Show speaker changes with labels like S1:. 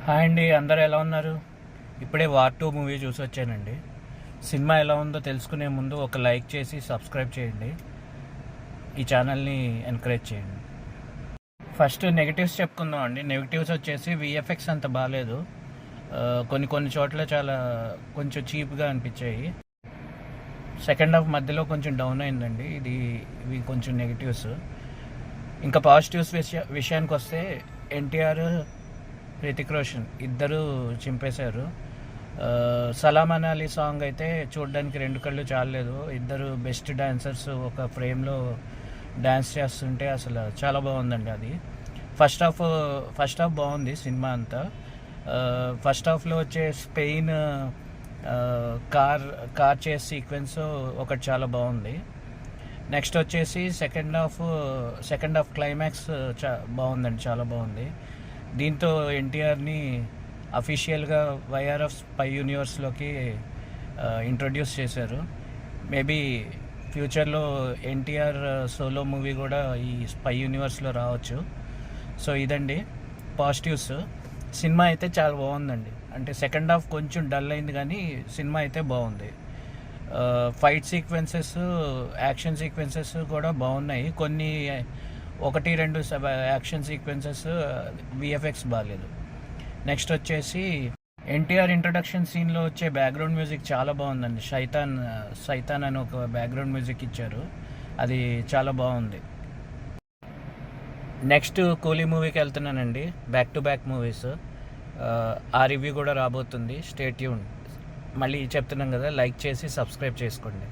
S1: Hi అండి, అందరూ ఎలా ఉన్నారు? ఇప్పుడే వార్ 2 మూవీ చూసి వచ్చానండి. సినిమా ఎలా ఉందో తెలుసుకునే ముందు ఒక లైక్ చేసి సబ్స్క్రైబ్ చేయండి. ఈ ఛానల్ని ఎంకరేజ్ చేయండి. ఫస్ట్ నెగిటివ్స్ చెప్పుకుందాం అండి. నెగిటివ్స్ వచ్చేసి విఎఫ్ఎక్స్ అంత బాగాలేదు. కొన్ని చోట్ల చాలా కొంచెం చీప్గా అనిపించాయి. సెకండ్ హాఫ్ మధ్యలో కొంచెం డౌన్ అయిందండి. ఇవి కొంచెం నెగిటివ్స్. ఇంకా పాజిటివ్స్ విషయానికి వస్తే ఎన్టీఆర్, హృతిక్ రోషన్ ఇద్దరు చింపేశారు. సలాం అనాలి సాంగ్ అయితే చూడడానికి రెండు కళ్ళు చాలలేదు. ఇద్దరు బెస్ట్ డాన్సర్స్ ఒక ఫ్రేమ్లో డ్యాన్స్ చేస్తుంటే అసలు చాలా బాగుందండి. అది ఫస్ట్ హాఫ్ బాగుంది సినిమా అంతా. ఫస్ట్ హాఫ్లో వచ్చే స్పెయిన్ కార్ చేస్ సీక్వెన్స్ ఒకటి చాలా బాగుంది. నెక్స్ట్ వచ్చేసి సెకండ్ హాఫ్ క్లైమాక్స్ బాగుందండి, చాలా బాగుంది. దీంతో ఎన్టీఆర్ని అఫీషియల్గా వైఆర్ఎఫ్ స్పై యూనివర్స్లోకి ఇంట్రొడ్యూస్ చేశారు. మేబీ ఫ్యూచర్లో ఎన్టీఆర్ సోలో మూవీ కూడా ఈ స్పై యూనివర్స్లో రావచ్చు. సో ఇదండి పాజిటివ్స్. సినిమా అయితే చాలా బాగుందండి. అంటే సెకండ్ హాఫ్ కొంచెం డల్ అయింది కానీ సినిమా అయితే బాగుంది. ఫైట్ సీక్వెన్సెస్, యాక్షన్ సీక్వెన్సెస్ కూడా బాగున్నాయి. కొన్ని 1-2 యాక్షన్ సీక్వెన్సెస్ విఎఫ్ఎక్స్ బాగాలేదు. నెక్స్ట్ వచ్చేసి ఎన్టీఆర్ ఇంట్రొడక్షన్ సీన్లో వచ్చే బ్యాక్గ్రౌండ్ మ్యూజిక్ చాలా బాగుందండి. సైతాన్ అని ఒక బ్యాక్గ్రౌండ్ మ్యూజిక్ ఇచ్చారు, అది చాలా బాగుంది. నెక్స్ట్ కూలీ మూవీకి వెళ్తున్నానండి. Back to back movies. ఆ రివ్యూ కూడా రాబోతుంది. Stay tune. మళ్ళీ చెప్తున్నాం కదా, లైక్ చేసి సబ్స్క్రైబ్ చేసుకోండి.